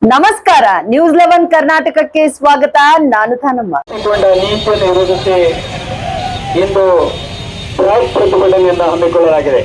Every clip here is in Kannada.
ನಮಸ್ಕಾರ, ನ್ಯೂಸ್ 11 ಕರ್ನಾಟಕಕ್ಕೆ ಸ್ವಾಗತ. ನಾನು ಥಾನಮ್ಮ. ನೀತಿಯನ್ನು ವಿರೋಧಿಸಿ ಇಂದು ಬೃಹತ್ ಪ್ರತಿಭಟನೆಯನ್ನು ಹಮ್ಮಿಕೊಳ್ಳಲಾಗಿದೆ.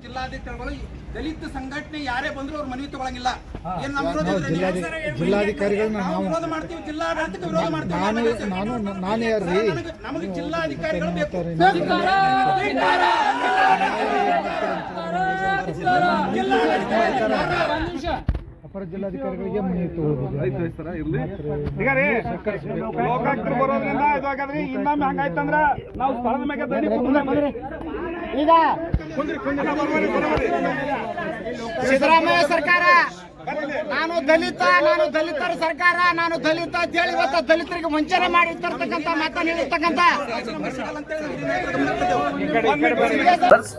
ಜಿಲ್ಲಾಧಿಕಾರಿಗಳು ದಲಿತ ಸಂಘಟನೆ ಯಾರೇ ಬಂದ್ರು ಅವ್ರ ಮನವಿ ತಗೊಳಂಗಿಲ್ಲ. ಏನ್ ನಮ್ಮ ಜಿಲ್ಲಾಧಿಕಾರಿಗಳನ್ನ ನಾವು ವಿರೋಧ ಮಾಡ್ತೀವಿ, ಜಿಲ್ಲಾಡಳಿತಕ್ಕೆ ವಿರೋಧ ಮಾಡ್ತೀವಿ. ನಾನು ಯಾರ್ರಿ? ನಮಗೆ ಜಿಲ್ಲಾಧಿಕಾರಿಗಳು ಬೇಕು. ಅಪರ ಜಿಲ್ಲಾಧಿಕಾರಿಗಳಿಗೆ ಮನವಿ ತಗೊಳ್ಬೋದು. ಲೋಕಾಯುಕ್ತರು ಬರೋದ್ರಿಂದ ಇದಾಗದ್ರಿ. ಇನ್ನೊಮ್ಮೆ ಹಂಗಾಯ್ತಂದ್ರ ನಾವು ಸ್ಥಳದ ಮೇಲೆ ಈಗ ಸಿದ್ದರಾಮಯ್ಯ ಸರ್ಕಾರ ನಾನು ದಲಿತರ ಸರ್ಕಾರ, ನಾನು ದಲಿತ ಅಂತೇಳಿ ಇವತ್ತು ದಲಿತರಿಗೆ ವಂಚನೆ ಮಾಡಿರ್ತಕ್ಕಂಥ ಮಾತನ್ನು ಹೇಳಿರ್ತಕ್ಕಂಥ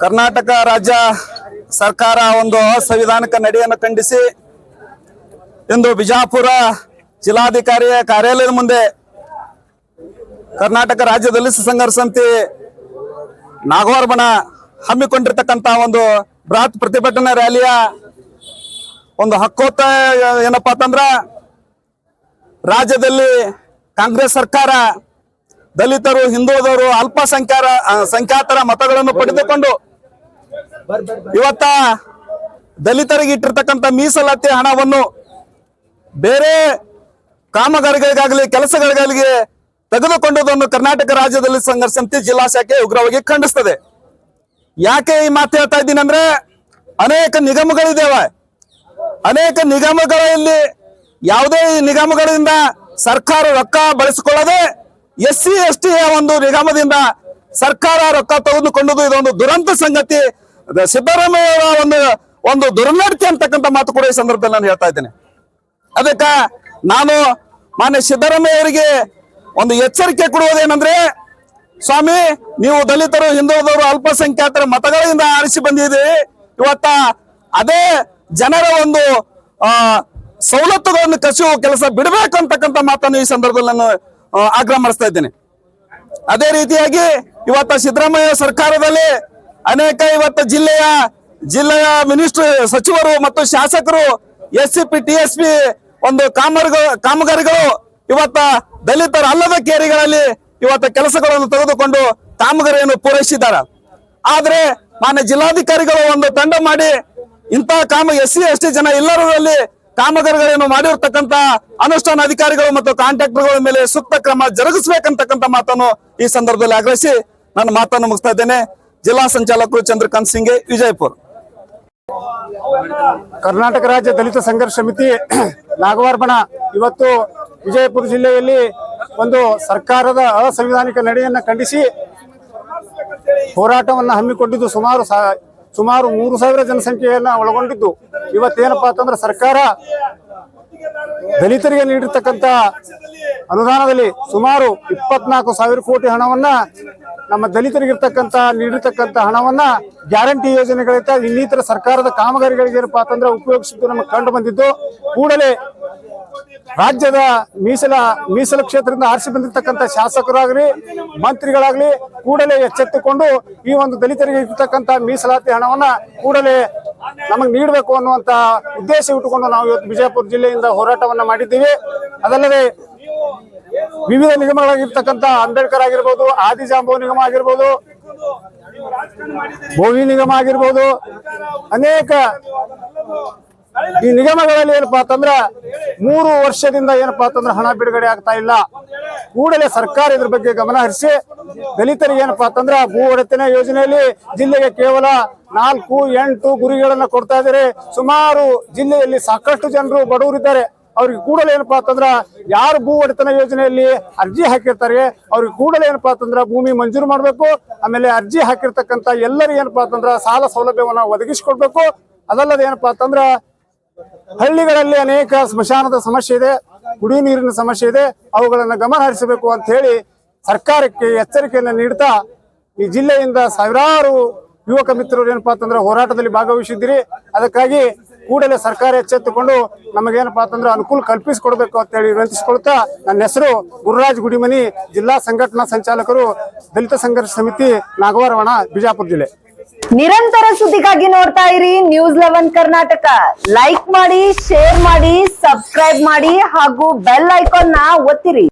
ಕರ್ನಾಟಕ ರಾಜ್ಯ ಸರ್ಕಾರ ಒಂದು ಅಸಂವಿಧಾನಿಕ ನಡೆಯನ್ನು ಖಂಡಿಸಿ ಇಂದು ಬಿಜಾಪುರ ಜಿಲ್ಲಾಧಿಕಾರಿಯ ಕಾರ್ಯಾಲಯದ ಮುಂದೆ ಕರ್ನಾಟಕ ರಾಜ್ಯ ದಲಿತ ಸಂಘರ್ಷ ಸಮಿತಿ ನಾಗವಾರ ಬಣ ಹಮ್ಮಿಕೊಂಡಿರ್ತಕ್ಕಂಥ ಒಂದು ಬೃಹತ್ ಪ್ರತಿಭಟನಾ ರ್ಯಾಲಿಯ ಒಂದು ಹಕ್ಕೊತ್ತಾಯ ಏನಪ್ಪಾ ಅಂತಂದ್ರ, ರಾಜ್ಯದಲ್ಲಿ ಕಾಂಗ್ರೆಸ್ ಸರ್ಕಾರ ದಲಿತರು, ಹಿಂದುಳಿದವರು, ಸಂಖ್ಯಾತರ ಮತಗಳನ್ನು ಪಡೆದುಕೊಂಡು ಇವತ್ತ ದಲಿತರಿಗೆ ಇಟ್ಟಿರ್ತಕ್ಕಂಥ ಮೀಸಲಾತಿ ಹಣವನ್ನು ಬೇರೆ ಕಾಮಗಾರಿಗಳಿಗಾಗಲಿ ಕೆಲಸಗಳಿಗಾಗಲಿ ತೆಗೆದುಕೊಂಡುದನ್ನು ಕರ್ನಾಟಕ ರಾಜ್ಯ ದಲಿತ ಸಂಘರ್ಷ ಸಮಿತಿ ಜಿಲ್ಲಾ ಶಾಖೆ ಉಗ್ರವಾಗಿ ಖಂಡಿಸ್ತದೆ. ಯಾಕೆ ಈ ಮಾತು ಹೇಳ್ತಾ ಇದ್ದೀನಿ ಅಂದ್ರೆ, ಅನೇಕ ನಿಗಮಗಳಿದ್ದೇವೆ. ಅನೇಕ ನಿಗಮಗಳಲ್ಲಿ ಯಾವುದೇ ನಿಗಮಗಳಿಂದ ಸರ್ಕಾರ ರೊಕ್ಕ ಬಳಸಿಕೊಳ್ಳದೆ SC ST ಒಂದು ನಿಗಮದಿಂದ ಸರ್ಕಾರ ರೊಕ್ಕ ತೆಗೆದುಕೊಂಡುದು ಇದೊಂದು ದುರಂತ ಸಂಗತಿ. ಸಿದ್ದರಾಮಯ್ಯ ಒಂದು ದುರ್ನಡತೆ ಅಂತಕ್ಕಂಥ ಮಾತು ಕೂಡ ಈ ಸಂದರ್ಭದಲ್ಲಿ ನಾನು ಹೇಳ್ತಾ ಇದ್ದೇನೆ. ಅದಕ್ಕ ನಾನು ಮಾನ್ಯ ಸಿದ್ದರಾಮಯ್ಯ ಅವರಿಗೆ ಒಂದು ಎಚ್ಚರಿಕೆ ಕೊಡುವುದೇನೆಂದ್ರೆ, ಸ್ವಾಮಿ, ನೀವು ದಲಿತರು, ಹಿಂದುಳಿದವರು, ಅಲ್ಪಸಂಖ್ಯಾತರ ಮತಗಳಿಂದ ಆರಿಸಿ ಬಂದಿದ್ದೀರಿ. ಇವತ್ತ ಅದೇ ಜನರ ಒಂದು ಸವಲತ್ತುಗಳನ್ನು ಕಸಿಯುವ ಕೆಲಸ ಬಿಡಬೇಕು ಅಂತಕ್ಕಂಥ ಮಾತನ್ನು ಈ ಸಂದರ್ಭದಲ್ಲಿ ನಾನು ಆಗ್ರಹ ಮಾಡಿಸ್ತಾ ಇದ್ದೇನೆ. ಅದೇ ರೀತಿಯಾಗಿ ಇವತ್ತ ಸಿದ್ದರಾಮಯ್ಯ ಸರ್ಕಾರದಲ್ಲಿ ಅನೇಕ ಇವತ್ತು ಜಿಲ್ಲೆಯ ಮಿನಿಸ್ಟರ್, ಸಚಿವರು ಮತ್ತು ಶಾಸಕರು SCP TSP ಒಂದು ಕಾಮಗಾರಿಗಳು ಇವತ್ತ ದಲಿತರ ಅಲ್ಲದ ಕೇರಿಗಳಲ್ಲಿ ಇವತ್ತ ಕೆಲಸಗಳನ್ನು ತೆಗೆದುಕೊಂಡು ಕಾಮಗಾರಿಯನ್ನು ಪೂರೈಸಿದ್ದಾರೆ. ಆದ್ರೆ ಮಾನ್ಯ ಜಿಲ್ಲಾಧಿಕಾರಿಗಳು ಒಂದು ತಂಡ ಮಾಡಿ ಇಂತಹ SC ST ಜನ ಎಲ್ಲರಲ್ಲಿ ಕಾಮಗಾರಿಗಳನ್ನು ಮಾಡಿರ್ತಕ್ಕಂಥ ಅನುಷ್ಠಾನ ಅಧಿಕಾರಿಗಳು ಮತ್ತು ಕಾಂಟ್ರಾಕ್ಟರ್ಗಳ ಮೇಲೆ ಸೂಕ್ತ ಕ್ರಮ ಜರುಗಿಸಬೇಕಂತಕ್ಕಂಥ ಮಾತನ್ನು ಈ ಸಂದರ್ಭದಲ್ಲಿ ಆಗ್ರಹಿಸಿ ನನ್ನ ಮಾತನ್ನು ಮುಗಿಸ್ತಾ ಇದ್ದೇನೆ. ಜಿಲ್ಲಾ ಸಂಚಾಲಕರು ಚಂದ್ರಕಾಂತ್ ಸಿಂಗೆ, ವಿಜಯಪುರ. ಕರ್ನಾಟಕ ರಾಜ್ಯ ದಲಿತ ಸಂಘರ್ಷ ಸಮಿತಿ ನಾಗವಾರ ಬಣ ಇವತ್ತು ವಿಜಯಪುರ ಜಿಲ್ಲೆಯಲ್ಲಿ ಒಂದು ಸರ್ಕಾರದ ಅಸಂವಿಧಾನಿಕ ನಡೆಯನ್ನು ಖಂಡಿಸಿ ಹೋರಾಟವನ್ನು ಹಮ್ಮಿಕೊಂಡಿದ್ದು ಸುಮಾರು 3,000 ಜನಸಂಖ್ಯೆಯನ್ನ ಒಳಗೊಂಡಿದ್ದು. ಇವತ್ತೇನಪ್ಪಾ ಅಂತಂದ್ರೆ, ಸರ್ಕಾರ ದಲಿತರಿಗೆ ನೀಡಿರ್ತಕ್ಕಂಥ ಅನುದಾನದಲ್ಲಿ ಸುಮಾರು 24,000 ಕೋಟಿ ಹಣವನ್ನ ನಮ್ಮ ದಲಿತರಿಗೆ ನೀಡಿರ್ತಕ್ಕಂಥ ಹಣವನ್ನ ಗ್ಯಾರಂಟಿ ಯೋಜನೆಗಳಿಂದ ಇನ್ನಿತರ ಸರ್ಕಾರದ ಕಾಮಗಾರಿಗಳಿಗೆ ಏನಪ್ಪಾ ಅಂತಂದ್ರೆ ಉಪಯೋಗಿಸಿದ್ದು ನಮಗೆ ಕಂಡು ಬಂದಿದ್ದು. ಕೂಡಲೇ ರಾಜ್ಯದ ಮೀಸಲು ಕ್ಷೇತ್ರದಿಂದ ಆರಿಸಿ ಬಂದಿರತಕ್ಕಂಥ ಶಾಸಕರಾಗ್ಲಿ ಮಂತ್ರಿಗಳಾಗ್ಲಿ ಕೂಡಲೇ ಎಚ್ಚೆತ್ತುಕೊಂಡು ಈ ಒಂದು ದಲಿತರಿಗೆ ಇರ್ತಕ್ಕಂಥ ಮೀಸಲಾತಿ ಹಣವನ್ನ ಕೂಡಲೇ ನಮಗೆ ನೀಡಬೇಕು ಅನ್ನುವಂತ ಉದ್ದೇಶ ಇಟ್ಟುಕೊಂಡು ನಾವು ಇವತ್ತು ವಿಜಯಪುರ ಜಿಲ್ಲೆಯಿಂದ ಹೋರಾಟವನ್ನ ಮಾಡಿದ್ದೀವಿ. ಅದಲ್ಲದೆ ವಿವಿಧ ನಿಗಮಗಳಾಗಿರ್ತಕ್ಕಂಥ ಅಂಬೇಡ್ಕರ್ ಆಗಿರ್ಬೋದು, ಆದಿಜಾಂಬವ ನಿಗಮ ಆಗಿರ್ಬೋದು, ಭೋವಿ ನಿಗಮ ಆಗಿರ್ಬೋದು, ಅನೇಕ ಈ ನಿಗಮಗಳಲ್ಲಿ ಏನಪ್ಪಾ ಅಂತಂದ್ರ 3 ವರ್ಷದಿಂದ ಏನಪ್ಪಾ ಅಂತಂದ್ರ ಹಣ ಬಿಡುಗಡೆ ಆಗ್ತಾ ಇಲ್ಲ. ಕೂಡಲೇ ಸರ್ಕಾರ ಇದ್ರ ಬಗ್ಗೆ ಗಮನ ಹರಿಸಿ ದಲಿತರಿಗೆ ಏನಪ್ಪಾ ಅಂತಂದ್ರ ಭೂ ಒಡೆತನ ಯೋಜನೆಯಲ್ಲಿ ಜಿಲ್ಲೆಗೆ ಕೇವಲ 4-8 ಗುರಿಗಳನ್ನ ಕೊಡ್ತಾ ಇದ್ದಾರೆ. ಸುಮಾರು ಜಿಲ್ಲೆಯಲ್ಲಿ ಸಾಕಷ್ಟು ಜನರು ಬಡವರಿದ್ದಾರೆ. ಅವ್ರಿಗೆ ಕೂಡಲೇ ಏನಪ್ಪಾ ಅಂತಂದ್ರ ಯಾರು ಭೂ ಒಡೆತನ ಯೋಜನೆಯಲ್ಲಿ ಅರ್ಜಿ ಹಾಕಿರ್ತಾರೆ ಅವ್ರಿಗೆ ಕೂಡಲೇ ಏನಪ್ಪಾ ಅಂತಂದ್ರ ಭೂಮಿ ಮಂಜೂರು ಮಾಡ್ಬೇಕು. ಆಮೇಲೆ ಅರ್ಜಿ ಹಾಕಿರ್ತಕ್ಕಂಥ ಎಲ್ಲರಿಗೂ ಏನಪ್ಪಾ ಅಂತಂದ್ರ ಸಾಲ ಸೌಲಭ್ಯವನ್ನ ಒದಗಿಸಿಕೊಡ್ಬೇಕು. ಅದಲ್ಲದೆ ಏನಪ್ಪಾ ಅಂತಂದ್ರ ಹಳ್ಳಿಗಳಲ್ಲಿ ಅನೇಕ ಸ್ಮಶಾನದ ಸಮಸ್ಯೆ ಇದೆ, ಕುಡಿಯುವ ನೀರಿನ ಸಮಸ್ಯೆ ಇದೆ, ಅವುಗಳನ್ನ ಗಮನ ಹರಿಸಬೇಕು ಅಂತ ಹೇಳಿ ಸರ್ಕಾರಕ್ಕೆ ಎಚ್ಚರಿಕೆಯನ್ನು ನೀಡ್ತಾ ಈ ಜಿಲ್ಲೆಯಿಂದ ಸಾವಿರಾರು ಯುವಕ ಮಿತ್ರರು ಏನಪ್ಪಾ ಅಂತಂದ್ರೆ ಹೋರಾಟದಲ್ಲಿ ಭಾಗವಹಿಸಿದ್ದೀರಿ. ಅದಕ್ಕಾಗಿ ಕೂಡಲೇ ಸರ್ಕಾರ ಎಚ್ಚೆತ್ತುಕೊಂಡು ನಮಗೇನಪ್ಪಾ ಅಂತಂದ್ರೆ ಅನುಕೂಲ ಕಲ್ಪಿಸಿಕೊಡ್ಬೇಕು ಅಂತ ಹೇಳಿ ವಿನಂತಿಸಿಕೊಳ್ತಾ, ನನ್ನ ಹೆಸರು ಗುರುರಾಜ್ ಗುಡಿಮನಿ, ಜಿಲ್ಲಾ ಸಂಘಟನಾ ಸಂಚಾಲಕರು, ದಲಿತ ಸಂಘರ್ಷ ಸಮಿತಿ, ನಾಗವಾರವಣ, ಬಿಜಾಪುರ ಜಿಲ್ಲೆ. ನಿರಂತರ ಸುದ್ದಿಗಾಗಿ ನೋಡ್ತಾ ಇರಿ ನ್ಯೂಸ್ 11 ಕರ್ನಾಟಕ. ಲೈಕ್ ಮಾಡಿ, ಶೇರ್ ಮಾಡಿ, ಸಬ್ಸ್ಕ್ರೈಬ್ ಮಾಡಿ ಹಾಗೂ ಬೆಲ್ ಐಕಾನ್ ನ ಒತ್ತಿರಿ.